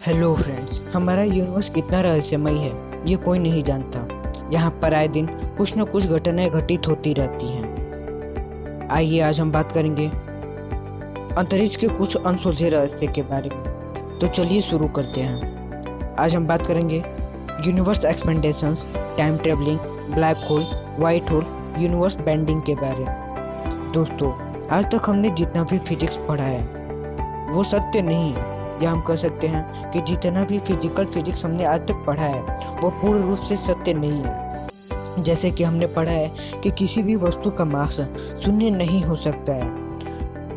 Hello friends, हमारा universe कितना रहस्यमय है ये कोई नहीं जानता। यहाँ पर आए दिन कुछ न कुछ घटनाएं घटित होती रहती हैं। आइए आज हम बात करेंगे अंतरिक्ष के कुछ अनसुलझे रहस्य के बारे में। तो चलिए शुरू करते हैं। आज हम बात करेंगे universe expansions, time travelling, black hole, white hole, universe bending के बारे में। दोस्तों, आज तक हमने जितना भी फिजिक्स पढ़ा है वो सत्य नहीं है, या हम कह सकते हैं कि जितना भी फिजिकल फिजिक्स हमने आज तक पढ़ा है वो पूर्ण रूप से सत्य नहीं है। जैसे कि हमने पढ़ा है कि किसी भी वस्तु का मास शून्य नहीं हो सकता है,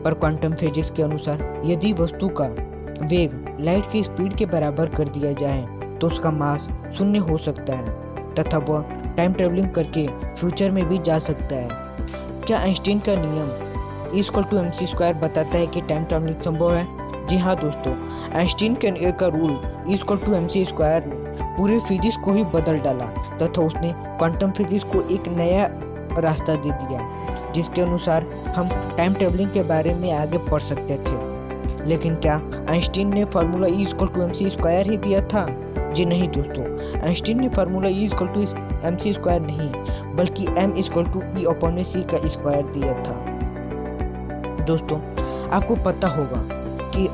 पर क्वांटम फिजिक्स के अनुसार यदि वस्तु का वेग लाइट की स्पीड के बराबर कर दिया जाए तो उसका मास शून्य हो सकता है तथा वह टाइम ट्रेवलिंग करके फ्यूचर में भी जा सकता है। क्या आइंस्टीन का नियम E=mc² बताता है कि टाइम ट्रेवलिंग संभव है? जी हाँ दोस्तों, आइंस्टीन के का रूल E=mc² ने पूरे फिजिक्स को ही बदल डाला तथा उसने क्वांटम फिजिक्स को एक नया रास्ता दे दिया, जिसके अनुसार हम टाइम ट्रेवलिंग के बारे में आगे पढ़ सकते थे। लेकिन क्या आइंस्टीन ने फार्मूला E=mc² ही दिया था? जी नहीं दोस्तों, आइंस्टीन ने फार्मूला E=mc² नहीं बल्कि m=E/c का स्क्वायर दिया था। दोस्तों, आपको पता होगा कि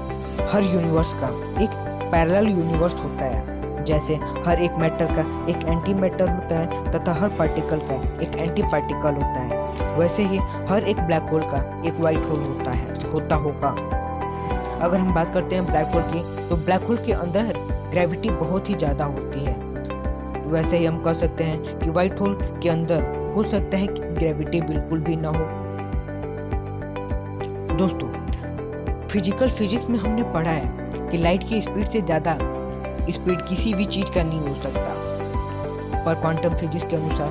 हर यूनिवर्स का एक पैरेलल यूनिवर्स होता है। जैसे हर एक मैटर का एक एंटी मैटर होता है तथा हर पार्टिकल का एक एंटी पार्टिकल होता है, वैसे ही हर एक ब्लैक होल का एक वाइट होल होता होगा। अगर हम बात करते हैं ब्लैक होल की, तो ब्लैक होल के अंदर ग्रेविटी बहुत ही ज़्यादा होती है। वैसे ही हम कह सकते हैं कि वाइट होल के अंदर हो सकता है कि ग्रेविटी बिल्कुल भी ना हो। दोस्तों, फिजिकल फिजिक्स में हमने पढ़ा है कि लाइट की स्पीड से ज़्यादा स्पीड किसी भी चीज़ का नहीं हो सकता, पर क्वांटम फिजिक्स के अनुसार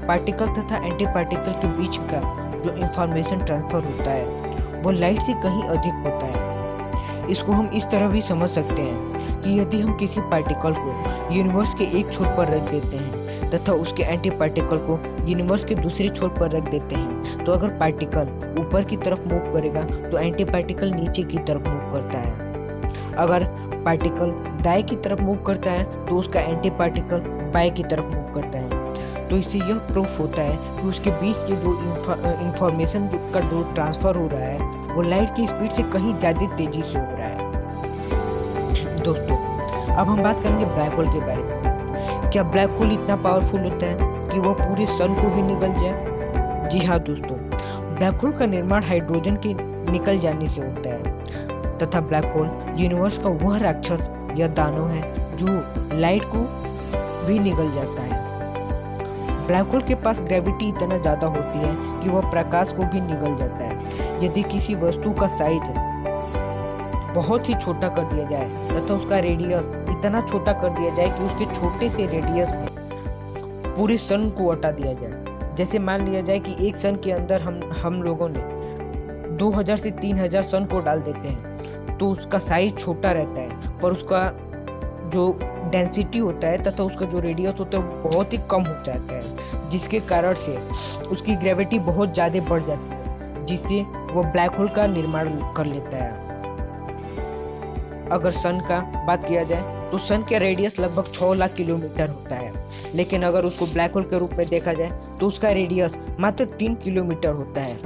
पार्टिकल तथा एंटी पार्टिकल के बीच का जो इंफॉर्मेशन ट्रांसफ़र होता है वो लाइट से कहीं अधिक होता है। इसको हम इस तरह भी समझ सकते हैं कि यदि हम किसी पार्टिकल को यूनिवर्स के एक छोर पर रख देते हैं तथा उसके एंटी पार्टिकल को यूनिवर्स के दूसरे छोर पर रख देते हैं, तो अगर पार्टिकल ऊपर की तरफ मूव करेगा तो एंटी पार्टिकल नीचे की तरफ मूव करता है। अगर पार्टिकल दाएं की तरफ मूव करता है तो उसका एंटी पार्टिकल बाएं की तरफ मूव करता है। तो इससे यह प्रूफ होता है कि उसके बीच के जो इंफॉर्मेशन का जो ट्रांसफ़र हो रहा है वो लाइट की स्पीड से कहीं ज़्यादा तेज़ी से हो रहा है। दोस्तों, अब हम बात करेंगे ब्लैक होल के बारे में। क्या ब्लैक होल इतना पावरफुल होता है कि वह पूरे सन को भी निगल जाए? जी हाँ दोस्तों, ब्लैक होल का निर्माण हाइड्रोजन के निकल जाने से होता है तथा ब्लैक होल यूनिवर्स का वह राक्षस या दानव है जो लाइट को भी निगल जाता है। ब्लैक होल के पास ग्रेविटी इतना ज़्यादा होती है कि वह प्रकाश को भी निगल जाता है। यदि किसी वस्तु का साइज बहुत ही छोटा कर दिया जाए तथा उसका रेडियस इतना छोटा कर दिया जाए कि उसके छोटे से रेडियस में पूरे सन को हटा दिया जाए। जैसे मान लिया जाए कि एक सन के अंदर हम लोगों ने 2000 से 3000 सन को डाल देते हैं, तो उसका साइज छोटा रहता है पर उसका जो डेंसिटी होता है तथा उसका जो रेडियस होता है वो बहुत ही कम हो जाता है, जिसके कारण से उसकी ग्रेविटी बहुत ज़्यादा बढ़ जाती है, जिससे वो ब्लैक होल का निर्माण कर लेता है। अगर सन का बात किया जाए तो सन का रेडियस लगभग 6 लाख किलोमीटर होता है, लेकिन अगर उसको ब्लैक होल के रूप में देखा जाए तो उसका रेडियस मात्र 3 किलोमीटर होता है।